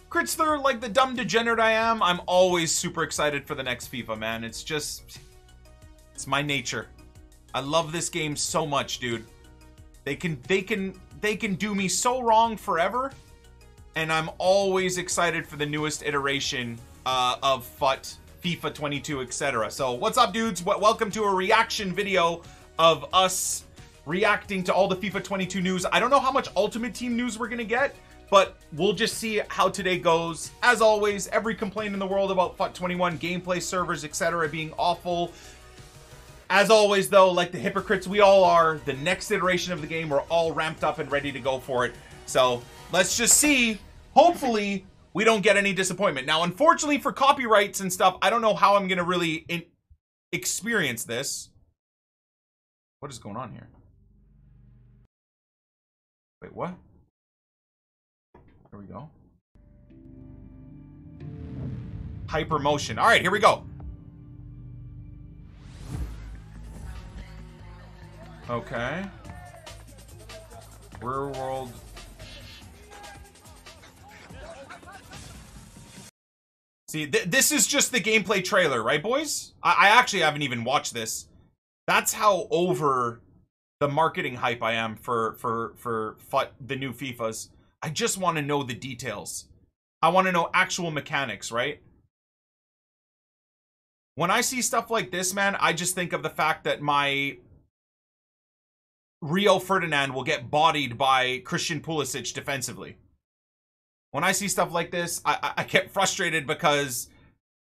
Kritzler, like the dumb degenerate I am, I'm always super excited for the next FIFA, man. It's just, it's my nature. I love this game so much, dude. They can do me so wrong forever, and I'm always excited for the newest iteration of FIFA 22, etc. So what's up, dudes? Welcome to a reaction video of us reacting to all the FIFA 22 news. I don't know how much Ultimate Team news we're gonna get, but we'll just see how today goes. As always, every complaint in the world about FUT 21 gameplay servers, etc. being awful. As always, though, like the hypocrites we all are, the next iteration of the game, we're all ramped up and ready to go for it. So let's just see. Hopefully, we don't get any disappointment. Now, unfortunately for copyrights and stuff, I don't know how I'm going to really experience this. What is going on here? Wait, what? Here we go. Hyper motion. All right, here we go. Okay. Real world. See, this is just the gameplay trailer, right, boys? I actually haven't even watched this. That's how over the marketing hype I am for the new FIFAs. I just want to know the details. I want to know actual mechanics, right? When I see stuff like this, man, I just think of the fact that my Rio Ferdinand will get bodied by Christian Pulisic defensively. When I see stuff like this, I get frustrated because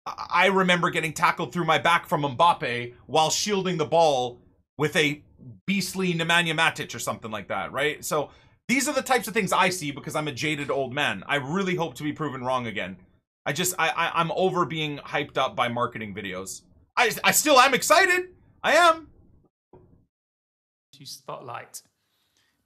I remember getting tackled through my back from Mbappe while shielding the ball with a beastly Nemanja Matic or something like that, right? So these are the types of things I see because I'm a jaded old man. I really hope to be proven wrong again. I'm over being hyped up by marketing videos. I still am excited. I am. Spotlight.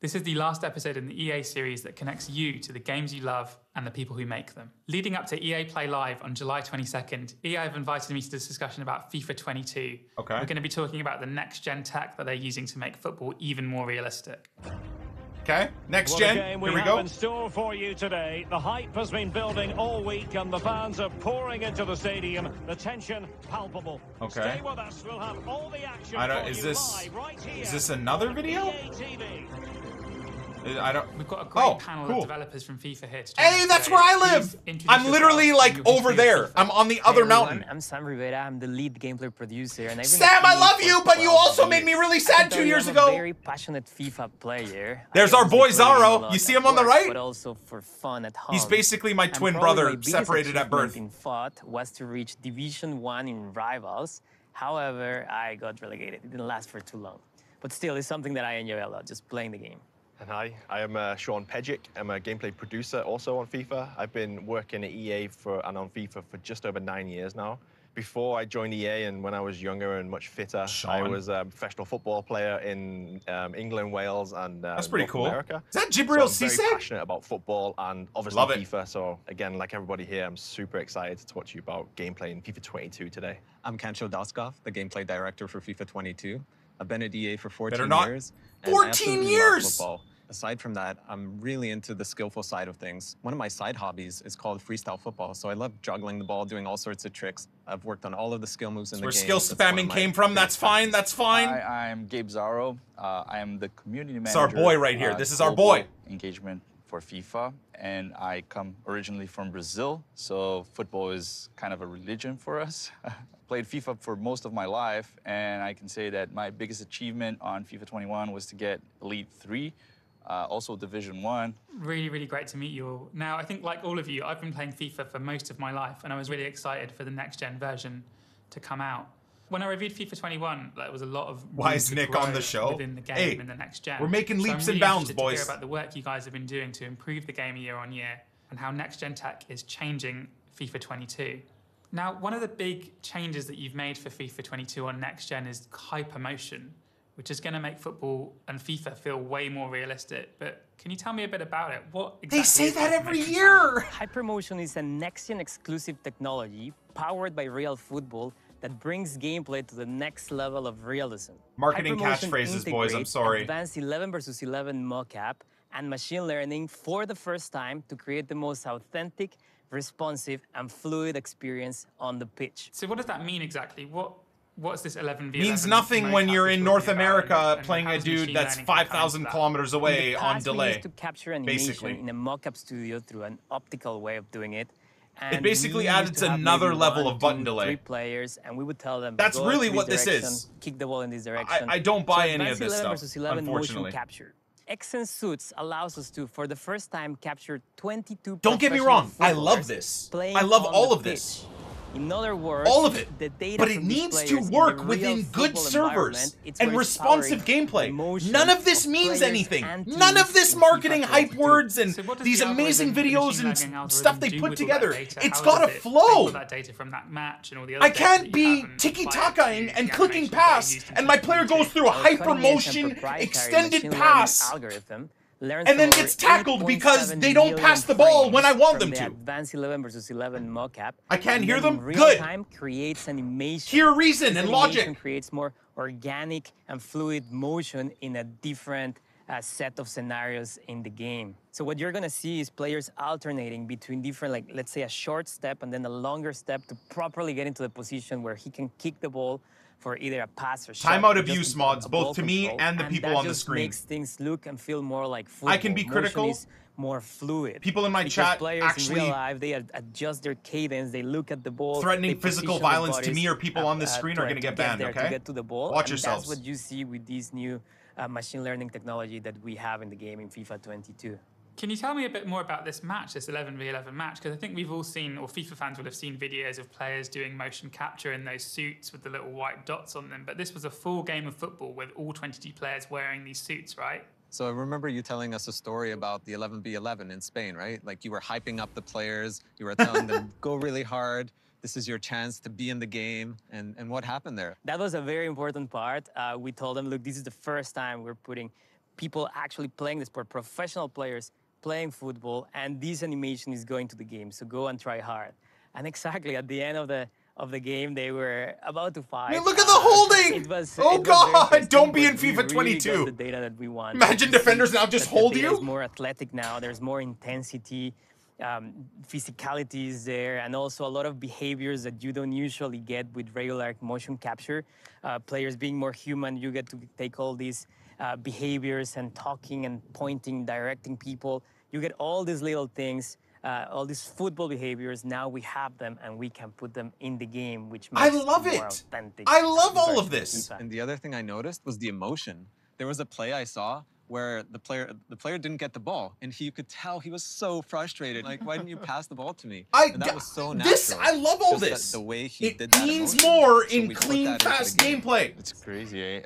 This is the last episode in the EA series that connects you to the games you love and the people who make them. Leading up to EA Play Live on July 22nd, EA have invited me to this discussion about FIFA 22. Okay. We're going to be talking about the next-gen tech that they're using to make football even more realistic. Okay, next gen. Here we go. Have in store for you today. The hype has been building all week, and the fans are pouring into the stadium. The tension palpable. Okay. Stay with us. We'll have all the action. I don't. For Is you this? live right here Is this another video? EA TV. I don't. We've got a great panel cool. of developers from FIFA here to Hey, that's where I live. I'm literally like over there. I'm on the other mountain. I'm Sam Rivera. I'm the lead gameplay producer. And Sam, I love you, but you also made me really sad 2 years ago. I'm a very passionate FIFA player. There's our boy Zaro. You see him on the right? But also for fun at home. He's basically my twin brother, separated at birth. In FUT was to reach Division 1 in Rivals. However, I got relegated. It didn't last for too long. But still, it's something that I enjoy a lot, just playing the game. And hi, I am Sean Pejic. I'm a gameplay producer also on FIFA. I've been working at EA and on FIFA for just over 9 years now. Before I joined EA and when I was younger and much fitter, I was a professional football player in England, Wales, and that's pretty North cool. America. Is that Jibril so I'm Cisse? very passionate about football and obviously Love it. FIFA. So again, like everybody here, I'm super excited to talk to you about gameplay in FIFA 22 today. I'm Kancho Daskov, the gameplay director for FIFA 22. I've been at EA for 14 years. 14 years! Football. Aside from that, I'm really into the skillful side of things. One of my side hobbies is called freestyle football, so I love juggling the ball, doing all sorts of tricks. I've worked on all of the skill moves in the game. Where skill spamming came from, that's fine, that's fine. Hi, I'm Gabe Zaro. I am the community manager. It's our boy right here. This is our boy. Engagement for FIFA, and I come originally from Brazil, so football is kind of a religion for us. Played FIFA for most of my life, and I can say that my biggest achievement on FIFA 21 was to get Elite 3. Also Division 1. Really, really great to meet you all. Now, I think like all of you, I've been playing FIFA for most of my life, and I was really excited for the next-gen version to come out. When I reviewed FIFA 21, there was a lot of why is Nick on the show? Within the game hey, in the next gen. We're making leaps I'm really and bounds, interested boys. to hear about the work you guys have been doing to improve the game year on year and how next-gen tech is changing FIFA 22. Now, one of the big changes that you've made for FIFA 22 on next-gen is hypermotion, which is going to make football and FIFA feel way more realistic. But can you tell me a bit about it? What exactly they say that every year. Hypermotion is a next-gen exclusive technology powered by real football that brings gameplay to the next level of realism. Marketing catchphrases, boys, I'm sorry. Advanced 11 versus 11 mocap and machine learning for the first time to create the most authentic, responsive, and fluid experience on the pitch. So what does that mean exactly? What's this 11v11? Means nothing when mocap you're in talking North about, America and playing how a does dude machine that's learning compare to 5,000 that? kilometers In away the on past, we delay. used to capture animation basically. in a mocap studio through an optical way of doing it. It And basically we adds used to have another maybe level 1, of button 2, delay. 3 players, and we would tell them, That's go really to what this direction, is. kick the ball in this direction. I don't buy So any of Advanced this 11 stuff, versus 11 unfortunately. motion capture. XN Suits allows us to, for the first time, capture 22 Don't get me professional wrong, I love footballers this. playing I love on all the of this. pitch. In other words, All of it. the data But it from these needs to players in work the within real good football servers environment, it's and where it's responsive powering gameplay. emotion None of this of means players anything. and None of teams this in marketing FIFA hype 22. words and So what does these the amazing algorithm, the videos machine and learning algorithm stuff they do put with all that together. data? It's How got does to it take flow. all that data from that match and all the other I data can't that you be have and tiki-takaing apply it and to clicking the animations that are pass, used in and my player FIFA 22. goes through a Our cutting-edge and hyper-motion, proprietary extended machine learning pass, algorithm learns and then from gets over tackled because 8.7 they don't pass the ball million when I want frames them from to. the Advanced 11 versus 11 mocap. I can't and hear then them? in Good. real time creates animation. Hear reason This and animation logic. creates more organic and fluid motion in a different set of scenarios in the game. So what you're gonna see is players alternating between different, like let's say a short step and then a longer step to properly get into the position where he can kick the ball for either a pass or shot. Timeout or just abuse a mods, ball both to me control. and the people that on the just screen. makes things look and feel more like football. I can be critical. Motion is more fluid. People in my Because chat players actually in real life, they adjust their cadence, they look at the ball. threatening they physical position their violence to bodies, me or people on this screen are gonna get banned, there, okay? To get to the ball. Watch and yourselves. That's what you see with these new machine learning technology that we have in the game in FIFA 22. Can you tell me a bit more about this match, this 11v11 match? Because I think we've all seen, or FIFA fans will have seen videos of players doing motion capture in those suits with the little white dots on them. But this was a full game of football with all 22 players wearing these suits, right? So I remember you telling us a story about the 11v11 in Spain, right? Like you were hyping up the players, you were telling them, go really hard, this is your chance to be in the game, and what happened there? That was a very important part. We told them, look, this is the first time we're putting people actually playing the sport, professional players playing football, and this animation is going to the game, so go and try hard. And exactly at the end of the game, they were about to fight. I mean, look at the holding! Oh God, don't be in but we FIFA 22. Really got the data that we want. Imagine You defenders see now just that the hold data you. is more athletic now. There's more intensity. Physicality is there, and also a lot of behaviors that you don't usually get with regular motion capture. Players being more human, you get to take all these behaviors and talking and pointing, directing people. You get all these little things, all these football behaviors. Now we have them, and we can put them in the game, which makes I love more it. authentic. I love all version of this. FIFA. And the other thing I noticed was the emotion. There was a play I saw where the player didn't get the ball, and you could tell he was so frustrated. Like, why didn't you pass the ball to me? And that was so natural. I love all Just that this. the way he It did that means emotion. more So in we put clean, that into the fast game. gameplay. It's crazy, eh?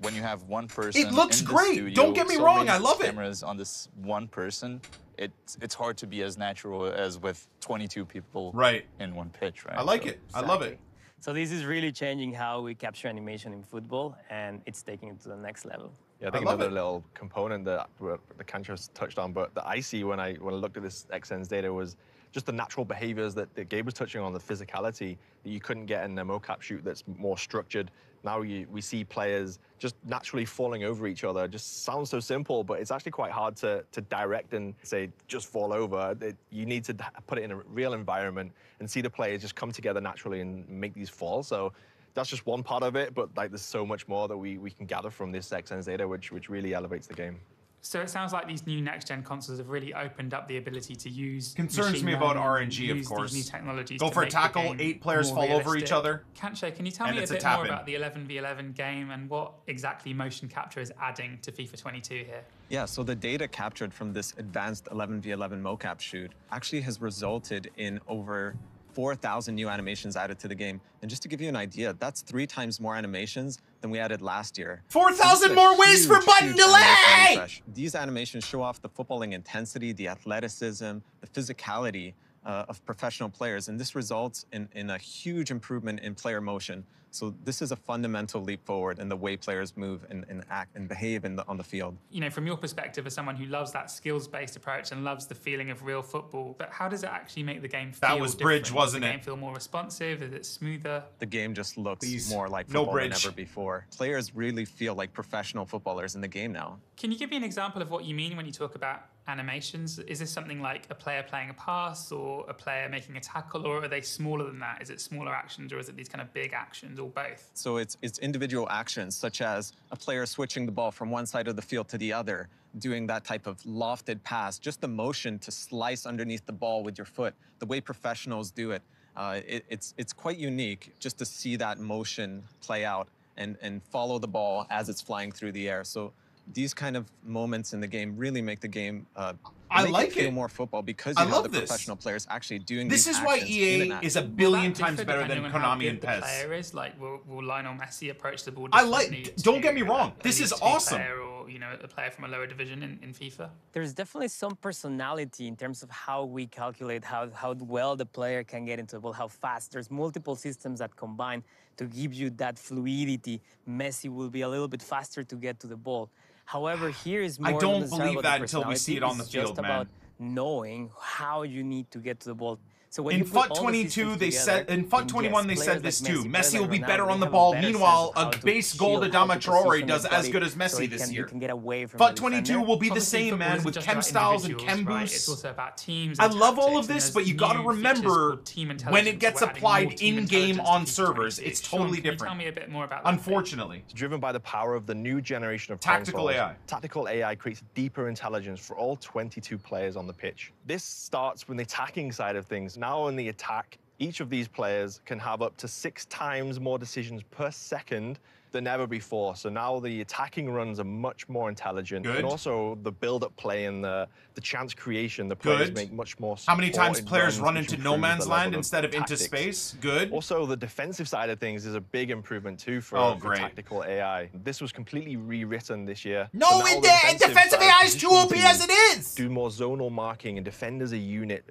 When you have one person It looks in the great. studio, Don't get me so wrong, many I love it. cameras on this one person, it's hard to be as natural as with 22 people Right. in one pitch, right? I like it. I love it. So this is really changing how we capture animation in football, and it's taking it to the next level. Yeah, I think love another it. little component that the Canchas touched on, but that I see when I looked at this XN's data was just the natural behaviors that Gabe was touching on, the physicality that you couldn't get in a mocap shoot that's more structured. Now we see players just naturally falling over each other. It just sounds so simple, but it's actually quite hard to direct and say, just fall over. You need to put it in a real environment and see the players just come together naturally and make these falls. So that's just one part of it, but like there's so much more that we can gather from this XN's data, which really elevates the game. So it sounds like these new next-gen consoles have really opened up the ability to use Concerns machine me about learning and RNG, of use course. these new technologies Go to for a make the tackle, game 8 players more fall over realistic. each other. Kancho, can you tell and me a it's a bit more tap-in. about the 11v11 game and what exactly motion capture is adding to FIFA 22 here? Yeah, so the data captured from this advanced 11v11 mocap shoot actually has resulted in over 4,000 new animations added to the game. And just to give you an idea, that's 3 times more animations than we added last year. 4,000 more ways for button huge delay! animation refresh. These animations show off the footballing intensity, the athleticism, the physicality of professional players, and this results in a huge improvement in player motion. So this is a fundamental leap forward in the way players move and act and behave on the field. You know, from your perspective as someone who loves that skills-based approach and loves the feeling of real football, but how does it actually make the game feel That was bridge, different? wasn't Does it? the game feel more responsive? Is it smoother? The game just looks Please, more like no football than bridge. ever before. Players really feel like professional footballers in the game now. Can you give me an example of what you mean when you talk about animations? Is this something like a player playing a pass or a player making a tackle, or are they smaller than that? Is it smaller actions or is it these kind of big actions or both? So it's individual actions, such as a player switching the ball from one side of the field to the other, doing that type of lofted pass, just the motion to slice underneath the ball with your foot, the way professionals do it. It's quite unique just to see that motion play out and follow the ball as it's flying through the air. So these kind of moments in the game really make the game I make like it feel it. more football because I you have love the this. professional players actually doing This these is why actions in EA an is a action. billion Will that times differ better than depending on how Konami and good the PES. player is? Like, will Lionel Messi approach the ball I differently like. Don't get me to wrong. a This League is Two awesome. player or, you know, a player from a lower division in FIFA? There's definitely some personality in terms of how we calculate how well the player can get into the ball, how fast. There's multiple systems that combine to give you that fluidity. Messi will be a little bit faster to get to the ball. However, here is more I don't necessarily believe about the that until we see it on the personality. It's field, just man. about knowing how you need to get to the ball. So when In you put FUT all the 22, systems they together, said in FUT and 21 they yes, said players this like too. Messi, Messi players will be like better Ronaldo, on they the have ball. better sense Meanwhile, of how a to base goal to shield, how to Damatrore position does his as body good as so Messi he this can, year. You can get away from FUT the 22 defender. will be the Obviously, same, football man, isn't with just chem about styles and individuals, chem right? boosts. It's also about teams. I And love all tactics, of and this, there's but you got to new features remember called team when intelligence. it gets We're adding applied more team in-game intelligence on to FIFA servers, 22. it's Sean, totally can you different. tell me a bit more about that? Unfortunately. It's driven by the power of the new generation of Tactical consoles. AI. Tactical AI creates deeper intelligence for all 22 players on the pitch. This starts from the attacking side of things. Now in the attack, each of these players can have up to 6 times more decisions per second than ever before. So now the attacking runs are much more intelligent. Good. And also the build-up play and the chance creation, the players Good. make much more How many times supported players runs, run which into no improves man's the land level instead of into tactics. space? Good. Also, the defensive side of things is a big improvement too for, Oh, for great. tactical AI. This was completely rewritten this year. No, So now it the did. Defensive side AI is too OP positioning as it teams is. Do more zonal marking and defend as a unit.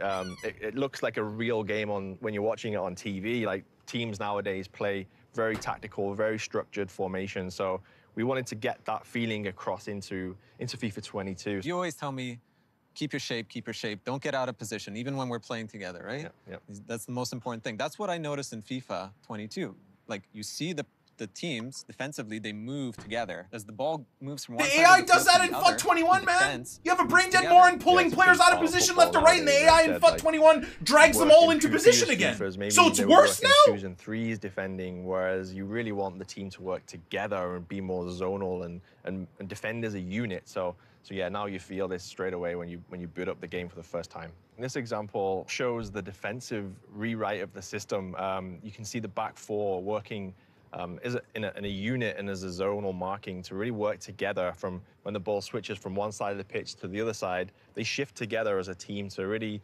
It looks like a real game when you're watching it on TV. Like teams nowadays play very tactical, very structured formation. So we wanted to get that feeling across into FIFA 22. You always tell me, keep your shape, don't get out of position, even when we're playing together, right? Yeah. That's the most important thing. That's what I noticed in FIFA 22. Like, you see the teams, defensively, they move together. As the ball moves from one The side AI of the does field that to in the FUT other, 21, the man. defense You have a moves brain dead together. more and pulling it's a players big out of part of position football left to right, and the nowadays, AI like in I said, FUT like, 21 drags them work all in into previous position again. FIFAs, maybe So it's they were worse working now? 2s and 3s defending, whereas you really want the team to work together and be more zonal and defend as a unit. So yeah, now you feel this straight away when you boot up the game for the first time. This example shows the defensive rewrite of the system. You can see the back four working in a unit and as a zonal marking to really work together from when the ball switches from one side of the pitch to the other side. They shift together as a team to really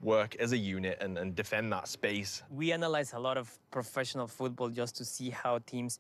work as a unit and defend that space. We analyze a lot of professional football just to see how teams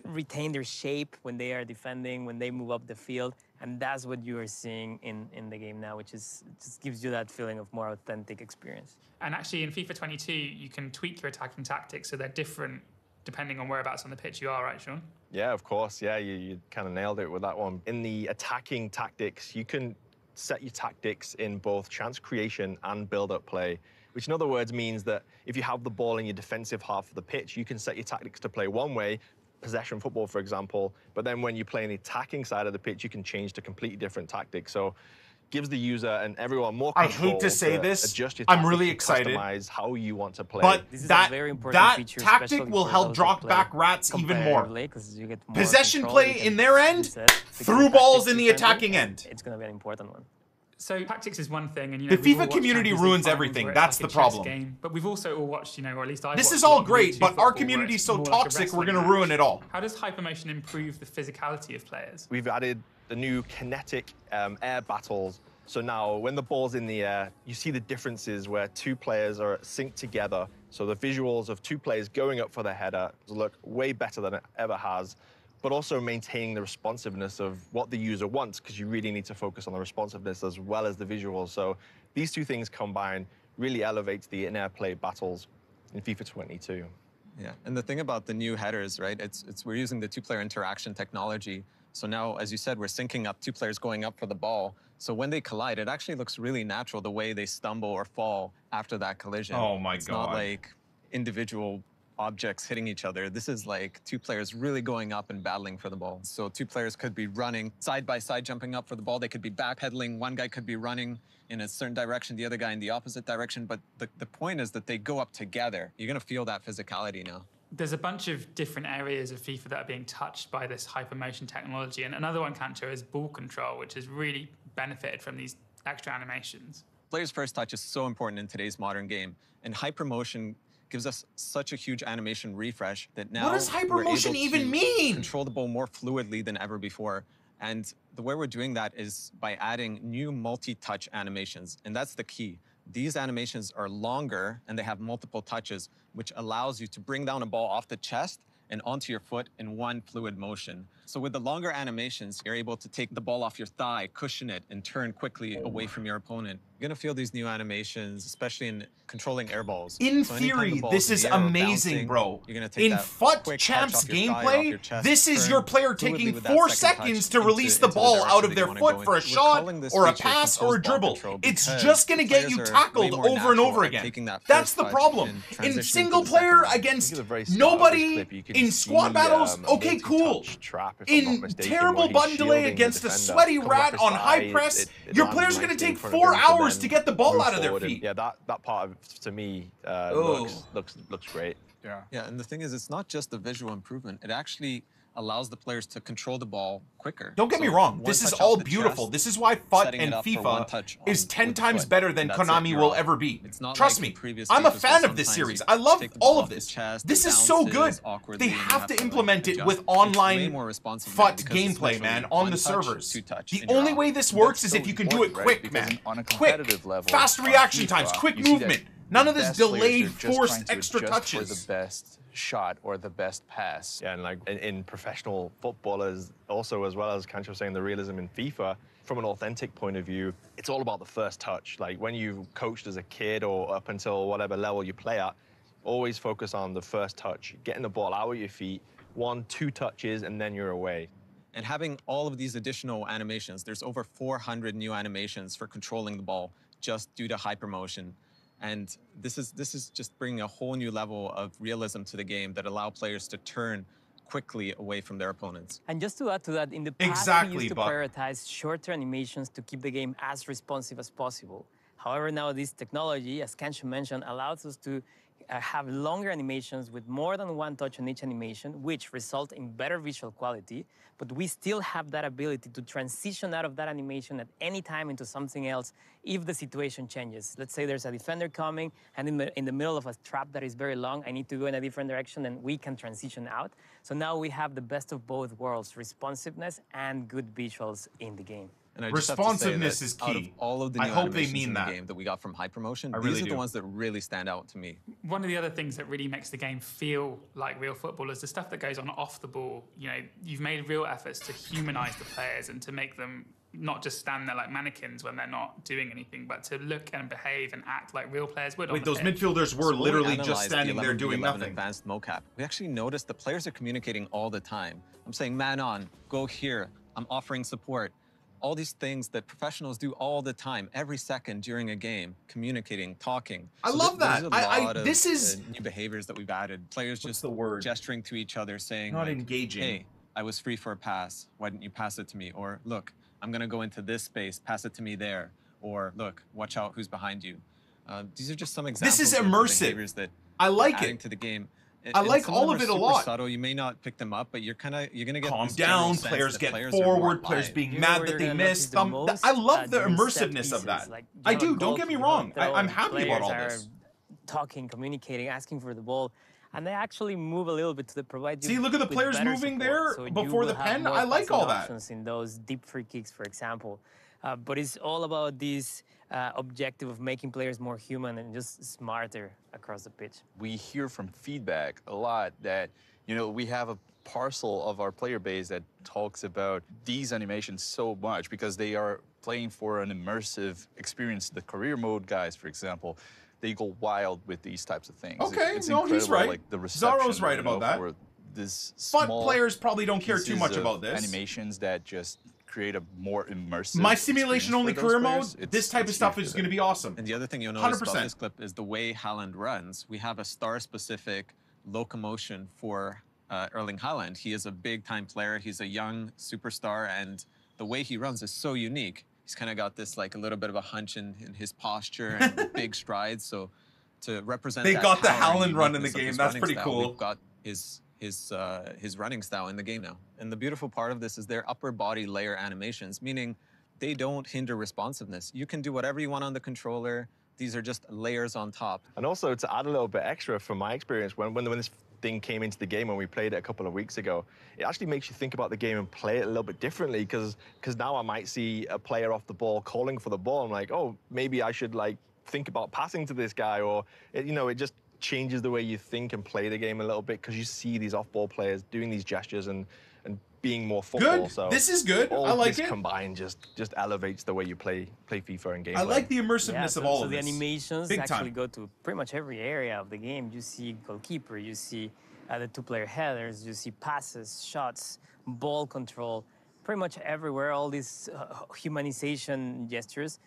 retain their shape when they are defending, when they move up the field. And that's what you are seeing in the game now, which is just gives you that feeling of more authentic experience. And actually, in FIFA 22, you can tweak your attacking tactics so they're different depending on whereabouts on the pitch you are, right, Sean? Yeah, of course. Yeah, you kind of nailed it with that one. In the attacking tactics, you can set your tactics in both chance creation and build-up play, which in other words means that if you have the ball in your defensive half of the pitch, you can set your tactics to play one way, possession football, for example, but then when you play on the attacking side of the pitch, you can change to completely different tactics. So gives the user and everyone more I control hate to say this. adjust your I'm tactics really and excited. customize how you want to play. But This is a that very important feature, tactic especially will for help those drop that back play rats even more. competitively, 'cause you get more Possession control, play you can in their end, reset, because through the balls tactics in the differently, attacking end. It's going to be an important one. So tactics is one thing, and The we've all FIFA watched community Champions League ruins finals everything. where it's That's like a the chess problem. game. But we've also all watched, or at least I This watched is a lot all of great, YouTube but our football where community is it's so more like a toxic, we're wrestling going to ruin match. it all. How does hypermotion improve the physicality of players? We've added the new kinetic air battles. So now when the ball's in the air, you see the differences where two players are synced together. So the visuals of two players going up for the header look way better than it ever has, but also maintaining the responsiveness of what the user wants, because you really need to focus on the responsiveness as well as the visuals. So these two things combined really elevates the in-air play battles in FIFA 22. Yeah, and the thing about the new headers, right? We're using the two-player interaction technology. So now, as you said, we're syncing up two players going up for the ball. So when they collide, it actually looks really natural the way they stumble or fall after that collision. Oh my It's God. not like individual objects hitting each other. This is like two players really going up and battling for the ball. So two players could be running side by side, jumping up for the ball. They could be backpedaling. One guy could be running in a certain direction, the other guy in the opposite direction. But the point is that they go up together. You're going to feel that physicality now. There's a bunch of different areas of FIFA that are being touched by this hypermotion technology. And another one, Kancho, is ball control, which has really benefited from these extra animations. Player's first touch is so important in today's modern game. And hypermotion gives us such a huge animation refresh that now what does we're able hypermotion even to mean? control the ball more fluidly than ever before. And the way we're doing that is by adding new multi-touch animations. And that's the key. These animations are longer and they have multiple touches, which allows you to bring down a ball off the chest and onto your foot in one fluid motion. So with the longer animations, you're able to take the ball off your thigh, cushion it, and turn quickly away from your opponent. You're gonna feel these new animations, especially in controlling air balls. In So anytime theory, the ball's this in is the air or amazing, bouncing, bro. You're gonna take In that FUT quick touch Champs off your thigh, off gameplay, your chest, this is turn your player fluidly taking with that 4 second seconds touch to release the into ball direction out of that their you wanna foot go for a in. We're shot calling this or a feature pass controls or a ball dribble. control It's because just going to get players you are tackled way more over and natural over at again. taking that That's first the touch problem. and In transitioning to single the second player one. against Look at the very start of this nobody, clip, you can in see, squad battles, a okay, cool. multi-touch trap, if I'm not In mistaken, terrible where he's button delay shielding the against a defender, sweaty coming off rat his on thigh, high press, it your lands player's going to nicely in take front of 4 him to hours then to get the ball move out of their forward. And feet. yeah, that part to me Oh. looks great. Yeah. Yeah, and the thing is, it's not just the visual improvement. It actually allows the players to control the ball quicker. Don't get me So wrong, one this is touch all off the beautiful. chest, This is why FUT setting it and up for one FIFA touch is on- 10 with the times foot, better than and that's it, Konami you're will off. ever be. It's not Trust like me, in previous I'm a FIFAs fan where of this sometimes series. you I love take the ball all of off the this. chest, This it is so good. bounces awkwardly, They and you have to like, implement it adjust. with It's way online more responsive FUT now because it's gameplay, literally man, on one the touch, servers. two touch, The and you're only off. way this That's works is so if you can do it important, right? quick, Because man. on a Quick, competitive level, fast on reaction FIFA, times, quick you see that movement. None of the this best players delayed, are just forced trying to extra adjust touches. for the best shot or the best pass. Yeah, and like in professional footballers, also as well as Kancho was saying, the realism in FIFA, from an authentic point of view, it's all about the first touch. Like when you coached as a kid or up until whatever level you play at, always focus on the first touch, getting the ball out of your feet, 1-2 touches, and then you're away. And having all of these additional animations, there's over 400 new animations for controlling the ball just due to hypermotion. And this is just bringing a whole new level of realism to the game that allow players to turn quickly away from their opponents. And just to add to that, in the past, Exactly, we used to Buck. prioritize shorter animations to keep the game as responsive as possible. However, now this technology, as Kancho mentioned, allows us to have longer animations with more than one touch on each animation, which result in better visual quality, but we still have that ability to transition out of that animation at any time into something else if the situation changes. Let's say there's a defender coming, and in the middle of a trap that is very long, I need to go in a different direction, and we can transition out. So now we have the best of both worlds, responsiveness and good visuals in the game. And I just have to say Responsiveness that is out of key. all of the I new hope they animations mean in that. the game that we got from hypermotion, I these really are do. the ones that really stand out to me. One of the other things that really makes the game feel like real football is the stuff that goes on off the ball. You know, you've made real efforts to humanize the players and to make them not just stand there like mannequins when they're not doing anything, but to look and behave and act like real players would. Wait, on the those pitch. midfielders were So when we literally just analyzed the standing there 11v11 doing nothing. Advanced mocap, we actually noticed the players are communicating all the time. I'm saying, man on, go here. I'm offering support. All these things that professionals do all the time, every second during a game, communicating, talking. I So love that. There's a lot of this is new behaviors that we've added. Players What's just the word? gesturing to each other, saying, Not like, engaging. hey, I was free for a pass. Why didn't you pass it to me? Or look, I'm going to go into this space. Pass it to me there. Or look, watch out who's behind you. These are just some examples is of immersive. behaviors that I like we're adding it. to the game. I And like some all them of are it a super lot. subtle. You may not pick them up, but you're gonna get Calm this general down, sense players that get players are more forward, players alive. being You know mad where that you're they gonna notice missed. the most? I love the During set immersiveness of pieces, that. like I during do, don't get me goalkeeper wrong. throw, I'm happy about all players this. are talking, communicating, asking for the ball, and they actually move a little bit to provide you. See, look at the with players better moving support. there So you before the will have pen. more I like passing all that. options in those deep free kicks, for example. But it's all about this objective of making players more human and just smarter across the pitch. We hear from feedback a lot that, you know, we have a parcel of our player base that talks about these animations so much because they are playing for an immersive experience. The career mode guys, for example, they go wild with these types of things. Okay, It's no, he's incredible, right. like the reception, Zaro's right about that. for this But small players probably don't care too pieces much of about this. animations that just create a more immersive My simulation-only experience for career those mode, players. this type of It's stuff huge is for going to them. be awesome. And the other thing you'll notice 100%. about this clip is the way Haaland runs. We have a star-specific locomotion for Erling Haaland. He is a big-time player. He's a young superstar, and the way he runs is so unique. He's kind of got this like a little bit of a hunch in his posture and big strides. So to represent They that got the power and Haaland run in the uniqueness of game. his That's running pretty style, cool. We've got his running style in the game now. And the beautiful part of this is their upper body layer animations, meaning they don't hinder responsiveness. You can do whatever you want on the controller. These are just layers on top. And also, to add a little bit extra from my experience, when this thing came into the game when we played it a couple of weeks ago, it actually makes you think about the game and play it a little bit differently, because now I might see a player off the ball calling for the ball. I'm like, oh, maybe I should like think about passing to this guy, or it just changes the way you think and play the game a little bit, because you see these off-ball players doing these gestures and being more football. Good. So This is good. all I like this it. combined just elevates the way you play FIFA and gameplay. I like the immersiveness of all so of the this. animations Big actually time. go to pretty much every area of the game. You see goalkeeper, you see the two-player headers, you see passes, shots, ball control, pretty much everywhere. All these humanization gestures.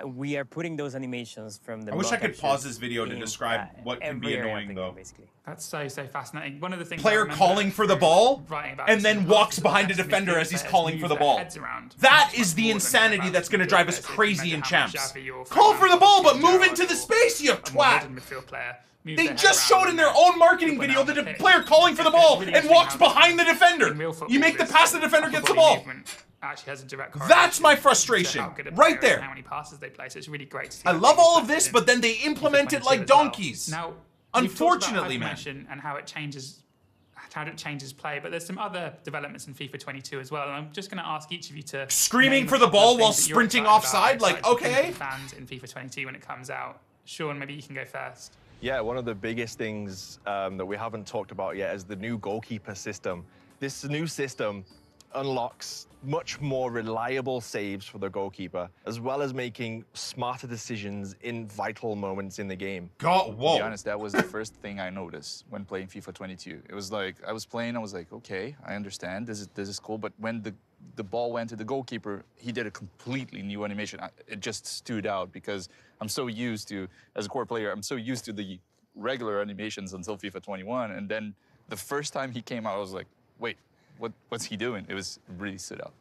We are putting those animations from the. I wish I could mocap pause shoot this video to in, describe what can be every area of annoying, the though. game, basically. That's so fascinating. One of the things I Player remember calling for the ball writing about and this then in the walks past behind a is that defender midfield as he's players calling move for the their ball. heads around That much is the more than insanity about that's going to midfield drive us players. crazy If you in measure how much champs. Xavi or Call for the Fernandes ball, but or move Gerrard into the or space, you a more twat. modern midfield player move They their head just around showed in and their then own marketing flip video around the the pitch. player calling for the It's ball really and interesting walks how behind the defender. in real You football, make the this pass, the defender upper gets the body ball. movement actually has a direct That's my correlation frustration. to how good a Right player is there. and how many passes they play. So it's really great to see. I that love being all of reflected this, in but then they implement it FIFA like 22 as well. donkeys. Now, Unfortunately, you've man. talked about hypermotion and how it changes play, but there's some other developments in FIFA 22 as well. And I'm just going to ask each of you to Screaming name for a the couple ball of while things that you're sprinting excited offside, about, like, excited to okay. fans in FIFA 22 when it comes out. Sean, maybe you can go first. Yeah, one of the biggest things that we haven't talked about yet is the new goalkeeper system. This new system unlocks much more reliable saves for the goalkeeper, as well as making smarter decisions in vital moments in the game. God, To whoa. be honest, that was the first thing I noticed when playing FIFA 22. It was like, I was playing, I was like, okay, I understand, this is cool, but when the ball went to the goalkeeper, he did a completely new animation. It just stood out because I'm so used to, as a core player, I'm so used to the regular animations until FIFA 21, and then the first time he came out, I was like, wait, what's he doing? It was really stood out.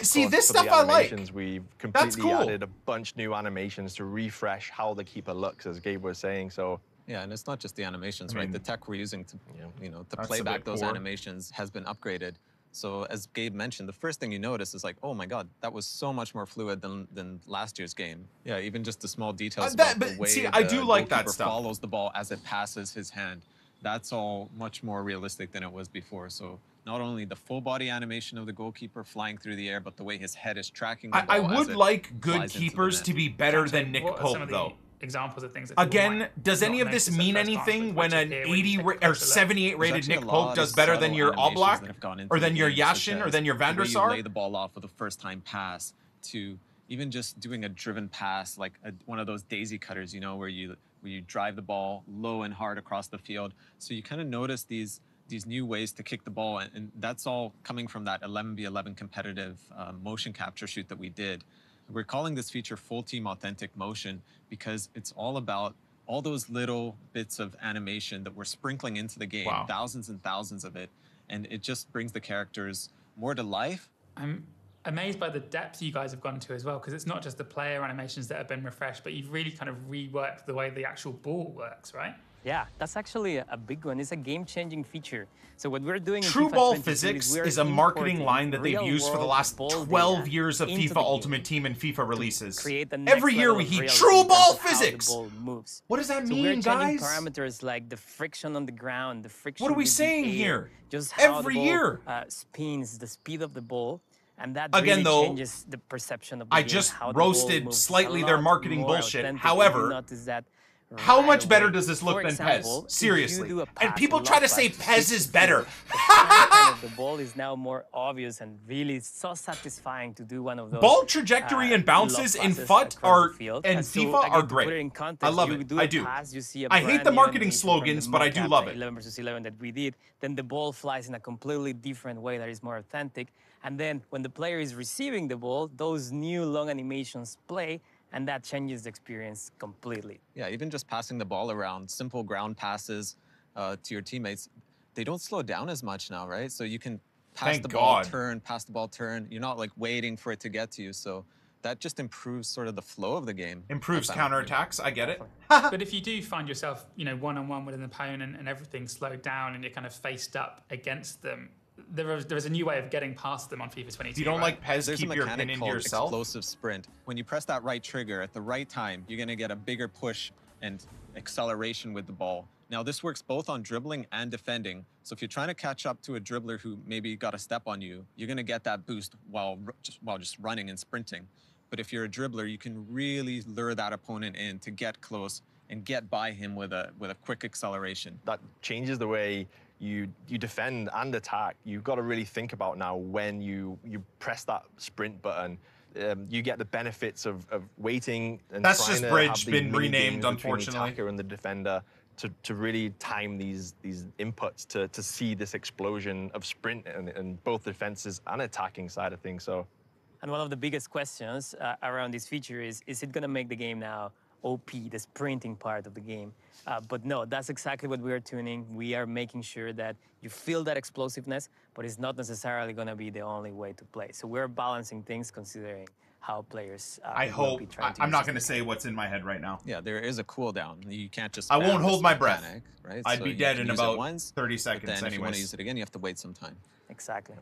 See, this For the stuff I like. animations, we've That's completely cool. added a bunch new animations to refresh how the keeper looks, as Gabe was saying. So Yeah, and it's not just the animations, right? The tech we're using to, to That's play a back bit those poor. animations has been upgraded. So as Gabe mentioned, the first thing you notice is like, oh my God, that was so much more fluid than last year's game. Yeah, even just the small details about the but way see, I the do like that goalkeeper stuff. follows the ball as it passes his hand. That's all much more realistic than it was before. So not only the full body animation of the goalkeeper flying through the air, but the way his head is tracking the ball I as would it like good flies into the keepers net. to be better than So Nick what are some Pope, of the though. examples of things that people Again, might does any not of this notice at mean first glance, anything but when once an you hear, when 80 you take a or closer look? 78 There's rated actually Nick a Pope lot does of better than subtle your animations Oblak, that have gone into or the than your game, such Yashin, or as than your Van der the way you lay Sar? the ball off with a first-time pass, to even just doing a driven pass, like one of those daisy cutters, where you drive the ball low and hard across the field. So you kind of notice these new ways to kick the ball, and that's all coming from that 11v11 competitive motion capture shoot that we did. We're calling this feature Full Team Authentic Motion because it's all about all those little bits of animation that we're sprinkling into the game, Wow. thousands and thousands of it, and it just brings the characters more to life. I'm amazed by the depth you guys have gone to as well, because it's not just the player animations that have been refreshed, but you've really kind of reworked the way the actual ball works, right? Yeah, that's actually a big one. It's a game-changing feature. So what we're doing in True FIFA ball 22 physics we're is a marketing importing line that they've used for the real-world last ball 12 data years of into FIFA the game Ultimate Team and FIFA releases. create the next Every year level we of hear realism true in ball terms of how physics. the ball moves. What does that So we're mean, changing guys? parameters like the friction on the ground, the friction What are we with the saying air, here? just how Every the ball, year. spins, the speed of the ball, and that Again, really though, changes the perception of the I game, just how the ball roasted moves slightly a their lot marketing more bullshit. authentic. However, You notice that How right much better away. does this look For than example, PES? if Seriously. you do a And pass, people a try long to say pass, PES is better. the content of the ball is now more obvious and really so satisfying to do one of those. Ball trajectory and bounces in FUT are and FIFA are great. To put it in context, I love you it. do I a do. pass, you see a I hate brand the new marketing animation from the slogans, but I do mocap, love the it. 11 versus 11 that we did. Then the ball flies in a completely different way that is more authentic. And then when the player is receiving the ball, those new long animations play, and that changes the experience completely. Yeah, even just passing the ball around, simple ground passes to your teammates, they don't slow down as much now, right? So you can pass Thank the ball, God. turn, pass the ball, turn. You're not like waiting for it to get to you. So that just improves sort of the flow of the game. Improves counterattacks. I get it. But if you do find yourself, one-on-one with an opponent and everything's slowed down and you're kind of faced up against them, there is a new way of getting past them on FIFA 22. If you don't like PES, There's keep a your mechanic opinion to called yourself. explosive sprint. When you press that right trigger at the right time, you're going to get a bigger push and acceleration with the ball. Now, this works both on dribbling and defending. So if you're trying to catch up to a dribbler who maybe got a step on you, you're going to get that boost while just running and sprinting. But if you're a dribbler, you can really lure that opponent in to get close and get by him with a quick acceleration. That changes the way you defend and attack. You've got to really think about now when you press that sprint button. You get the benefits of waiting and That's trying just to bridge have these been mini renamed, games between unfortunately. the attacker and the defender to really time these inputs to see this explosion of sprint and both defenses and attacking side of things. So. And one of the biggest questions around this feature is it going to make the game now OP, the sprinting part of the game? But no, that's exactly what we are tuning. We are making sure that you feel that explosiveness, but it's not necessarily going to be the only way to play. So we're balancing things considering how players I will hope. be trying to I'm use not this going to say what's in my head right now. Yeah, there is a cooldown. You can't just. I won't spam hold this my breath. mechanic, right? I'd So be you dead can in use it about once, 30 but seconds then if you want to anyways. use it again, you have to wait some time. Exactly.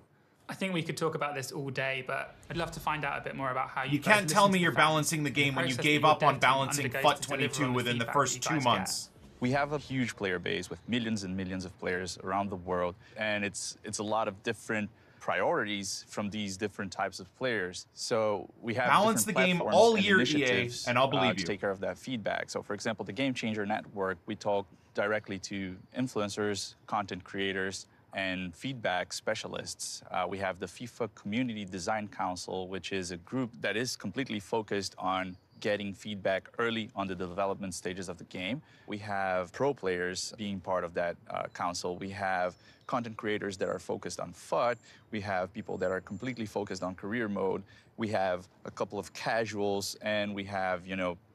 I think we could talk about this all day, but I'd love to find out a bit more about how You guys can't tell listen me to you're the fans, balancing the game when you process gave that your up on dev team balancing undergoes FUT to deliver 22 on the within the feedback first that 2 you guys months. We have a huge player base with millions and millions of players around the world, and it's a lot of different priorities from these different types of players. So we have Balance the different game platforms all and year, EA, initiatives, and I'll believe to you. take care of that feedback. So for example, the Game Changer Network, we talk directly to influencers, content creators, and feedback specialists. We have the FIFA Community Design Council, which is a group that is completely focused on getting feedback early on the development stages of the game. We have pro players being part of that council. We have content creators that are focused on FUT. We have people that are completely focused on career mode. We have a couple of casuals, and we have,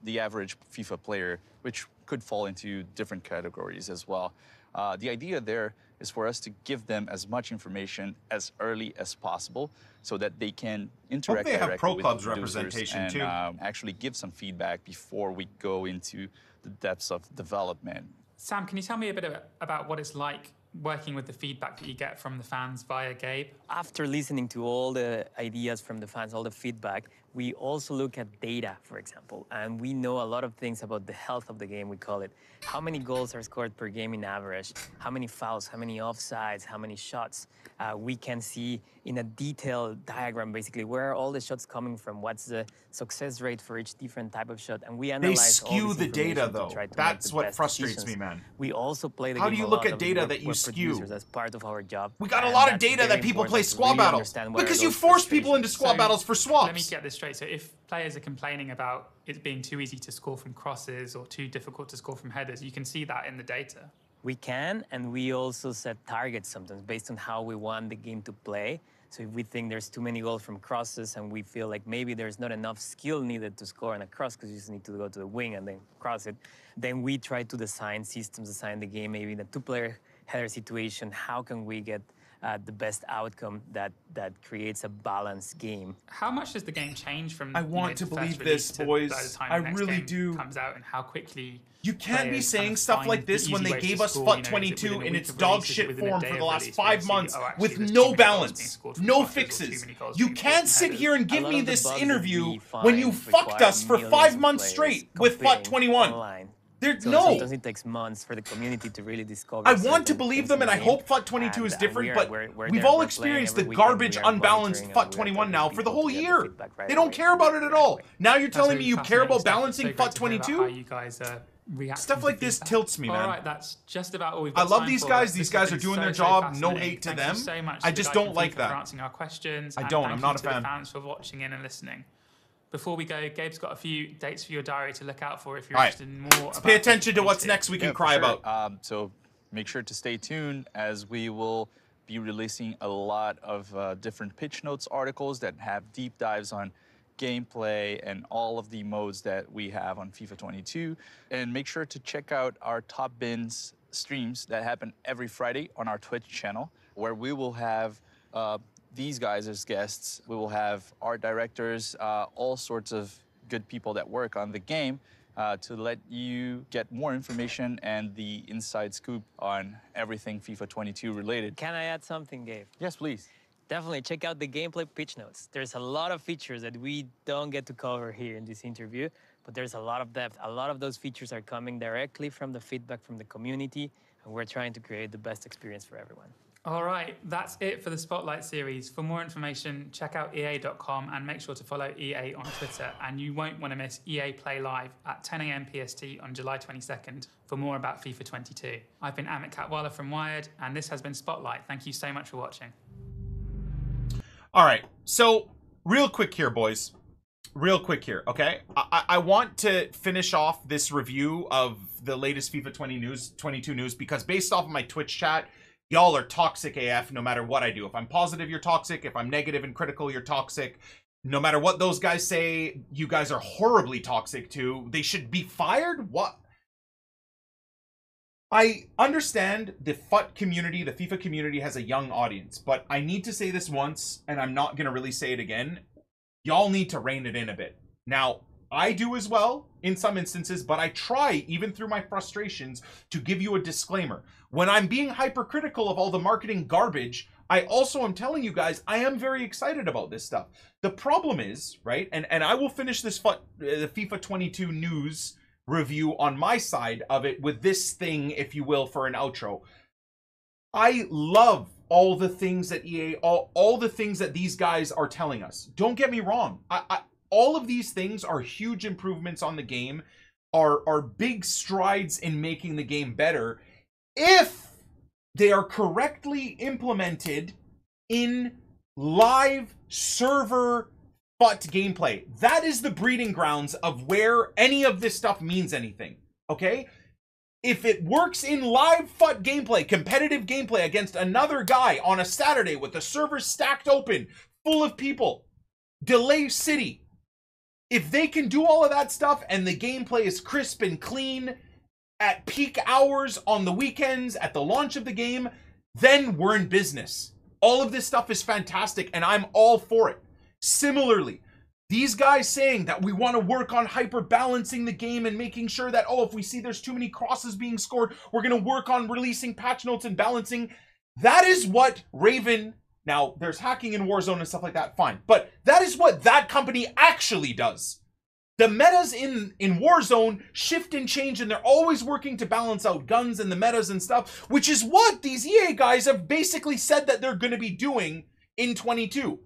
the average FIFA player, which could fall into different categories as well. The idea there is for us to give them as much information as early as possible so that they can interact they have directly pro with clubs the producers representation and too. Actually give some feedback before we go into the depths of development. Sam, can you tell me a bit about what it's like working with the feedback that you get from the fans via Gabe? After listening to all the ideas from the fans, all the feedback, we also look at data, for example, and we know a lot of things about the health of the game, we call it. How many goals are scored per game in average? How many fouls? How many offsides? How many shots? We can see in a detailed diagram, basically, where are all the shots coming from? What's the success rate for each different type of shot? And we They analyze all skew this the data, information to though. try to make That's the what best frustrates decisions. me, man. We also play the How game do you a look lot. at data We're that you skew? producers. That's part of our job. We got a And lot of that's data very that people play important to squad really battles understand where because are you those force people into frustrations. squad battles for swaps. Let me get this straight. So if players are complaining about it being too easy to score from crosses or too difficult to score from headers, you can see that in the data. We can, and we also set targets sometimes based on how we want the game to play. So if we think there's too many goals from crosses and we feel like maybe there's not enough skill needed to score on a cross because you just need to go to the wing and then cross it, then we try to design systems, design the game, maybe in a two-player header situation, how can we get the best outcome that creates a balanced game. How much does the game change from I want to the first believe release this, to boys. by the time I the next really game do. comes out, and how quickly You can't be players saying kind of stuff find like the this when easy they ways to gave us score, FUT you know, is it 22 within a in week its of dog release, is it shit within a form day for of the last release where you 5 see, months oh, actually, with there's no too many goals being balance, scored from no crosses or too fixes. many goals You being can't scored from sit headers. here and A give lot me of the this bugs that interview we when you find fucked require us for millions 5 of months players straight with FUT competing 21. online. There's So no. sometimes it takes months for the community to really discover. I want to certain believe things them, in and the I game. hope FUT 22 is And different, we're but there, we've all we're experienced the playing every weekend, garbage, we are unbalanced monitoring, FUT and we are 21 now telling for the people whole to get the year. feedback right They don't away, care about it at all. Now you're That's telling me really you care fascinating about stuff. balancing It's so FUT great to hear about how 22? you guys are reacting Stuff to like this feedback. tilts me, man. All right, that's just about all we've I got love time these for. guys. This These has guys are been doing their so job. No fascinating. hate to Thank them. you so much I to just the guys don't from like FIFA that. for answering our questions. I and don't. thank I'm you not a to the fan. fans for watching in and listening. Before we go, Gabe's got a few dates for your diary to look out for if you're All right. interested in more. Let's pay attention to what's next we can cry for sure. about. So make sure to stay tuned as we will be releasing a lot of different pitch notes articles that have deep dives on gameplay and all of the modes that we have on FIFA 22. And make sure to check out our Top Bins streams that happen every Friday on our Twitch channel, where we will have these guys as guests. We will have art directors, all sorts of good people that work on the game to let you get more information and the inside scoop on everything FIFA 22 related. Can I add something, Gabe? Yes, please. Definitely check out the gameplay pitch notes. There's a lot of features that we don't get to cover here in this interview, but there's a lot of depth. A lot of those features are coming directly from the feedback from the community, and we're trying to create the best experience for everyone. All right, that's it for the Spotlight series. For more information, check out EA.com and make sure to follow EA on Twitter. And you won't want to miss EA Play Live at 10 a.m. PST on July 22nd for more about FIFA 22. I've been Amit Katwala from Wired, and this has been Spotlight. Thank you so much for watching. All right, so real quick here, boys. Real quick here, okay? I want to finish off this review of the latest FIFA 22 news because based off of my Twitch chat, y'all are toxic AF no matter what I do. If I'm positive, you're toxic. If I'm negative and critical, you're toxic. No matter what those guys say, you guys are horribly toxic too. They should be fired? What? I understand the FUT community, the FIFA community has a young audience, but I need to say this once, and I'm not going to really say it again. Y'all need to rein it in a bit. Now, I do as well in some instances, but I try, even through my frustrations, to give you a disclaimer. When I'm being hypercritical of all the marketing garbage, I also am telling you guys I am very excited about this stuff. The problem is, right, and I will finish this the FIFA 22 news review on my side of it with this thing, if you will, for an outro. I love all the things that EA, all the things that these guys are telling us. Don't get me wrong. All of these things are huge improvements on the game, are big strides in making the game better if they are correctly implemented in live server FUT gameplay. That is the breeding grounds of where any of this stuff means anything, okay? If it works in live FUT gameplay, competitive gameplay against another guy on a Saturday with the servers stacked open, full of people, delay city, if they can do all of that stuff and the gameplay is crisp and clean at peak hours on the weekends at the launch of the game, then we're in business. All of this stuff is fantastic and I'm all for it. Similarly, these guys saying that we want to work on hyper balancing the game and making sure that, oh, if we see there's too many crosses being scored, we're going to work on releasing patch notes and balancing. That is what Raven, now there's hacking in Warzone and stuff like that, fine. But that is what that company actually does. The metas in Warzone shift and change and they're always working to balance out guns and the metas and stuff, which is what these EA guys have basically said that they're going to be doing in 22.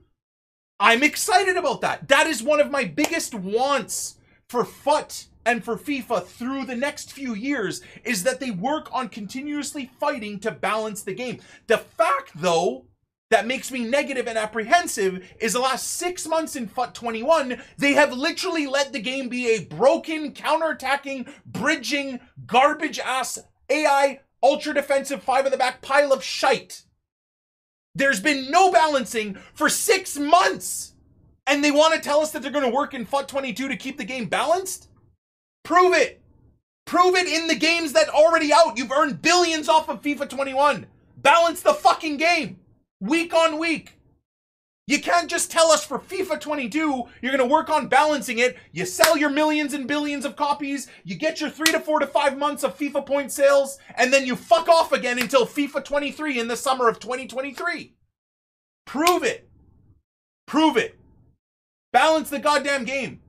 I'm excited about that. That is one of my biggest wants for FUT and for FIFA through the next few years is that they work on continuously fighting to balance the game. The fact, though, that makes me negative and apprehensive is the last 6 months in FUT 21, they have literally let the game be a broken, counter-attacking, bridging, garbage-ass AI, ultra-defensive, five-at-the-back pile of shite. There's been no balancing for 6 months. And they want to tell us that they're going to work in FUT 22 to keep the game balanced? Prove it. Prove it in the games that already out. You've earned billions off of FIFA 21. Balance the fucking game. Week on week. You can't just tell us for FIFA 22, you're going to work on balancing it. You sell your millions and billions of copies. You get your 3 to 4 to 5 months of FIFA point sales. And then you fuck off again until FIFA 23 in the summer of 2023. Prove it. Prove it. Balance the goddamn game.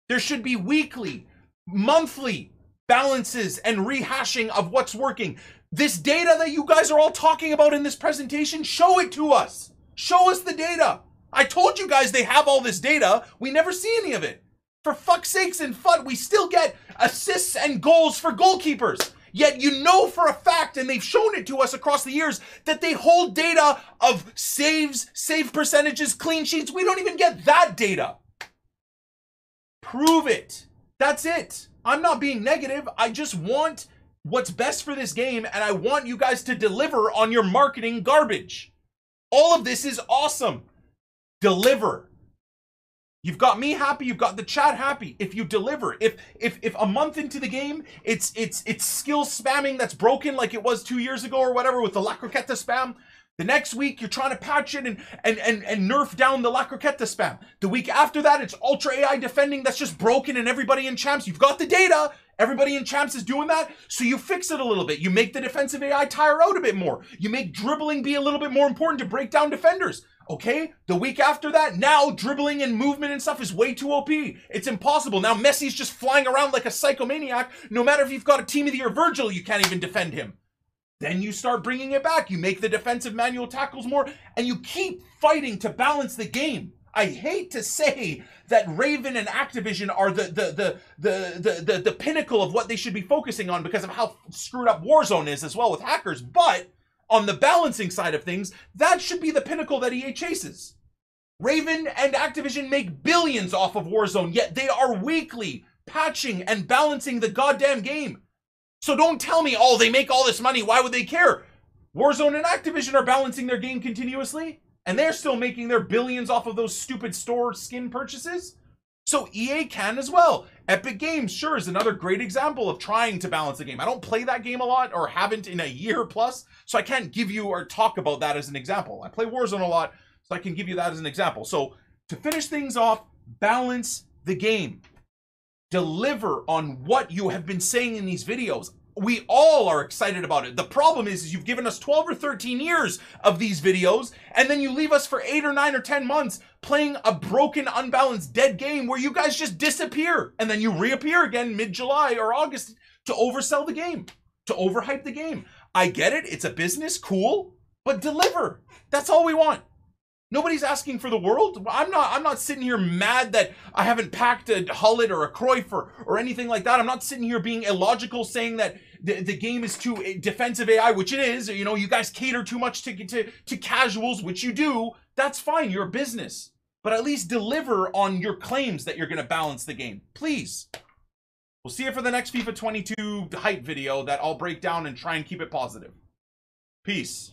There should be weekly, monthly balances and rehashing of what's working. This data that you guys are all talking about in this presentation, show it to us. Show us the data. I told you guys they have all this data. We never see any of it. For fuck's sakes, in FUT, we still get assists and goals for goalkeepers. Yet you know for a fact, and they've shown it to us across the years, that they hold data of saves, save percentages, clean sheets. We don't even get that data. Prove it. That's it. I'm not being negative. I just want what's best for this game, and I want you guys to deliver on your marketing garbage. All of this is awesome. Deliver. You've got me happy, you've got the chat happy if you deliver. If a month into the game, it's skill spamming that's broken like it was 2 years ago or whatever with the La Croqueta spam. The next week, you're trying to patch it and nerf down the La Croqueta spam. The week after that, it's Ultra AI defending that's just broken and everybody in Champs, you've got the data. Everybody in Champs is doing that, so you fix it a little bit. You make the defensive AI tire out a bit more. You make dribbling be a little bit more important to break down defenders. Okay, the week after that, now dribbling and movement and stuff is way too OP. It's impossible. Now Messi's just flying around like a psychomaniac. No matter if you've got a Team of the Year Virgil, you can't even defend him. Then you start bringing it back. You make the defensive manual tackles more, and you keep fighting to balance the game. I hate to say that Raven and Activision are the pinnacle of what they should be focusing on because of how screwed up Warzone is as well with hackers, but on the balancing side of things, that should be the pinnacle that EA chases. Raven and Activision make billions off of Warzone, yet they are weekly patching and balancing the goddamn game. So don't tell me, oh, they make all this money, why would they care? Warzone and Activision are balancing their game continuously, and they're still making their billions off of those stupid store skin purchases. So EA can as well. Epic Games, sure, is another great example of trying to balance the game. I don't play that game a lot, or haven't in a year plus, so I can't give you or talk about that as an example. I play Warzone a lot, so I can give you that as an example. So to finish things off, balance the game. Deliver on what you have been saying in these videos. We all are excited about it. The problem is you've given us 12 or 13 years of these videos, and then you leave us for 8 or 9 or 10 months playing a broken, unbalanced, dead game where you guys just disappear, and then you reappear again mid-July or August to oversell the game, to overhype the game. I get it. It's a business. Cool. But deliver. That's all we want. Nobody's asking for the world. I'm not sitting here mad that I haven't packed a Hullet or a Cruyff or anything like that. I'm not sitting here being illogical saying that the game is too defensive AI, which it is. You know, you guys cater too much to casuals, which you do. That's fine. You're a business. But at least deliver on your claims that you're going to balance the game. Please. We'll see you for the next FIFA 22 hype video that I'll break down and try and keep it positive. Peace.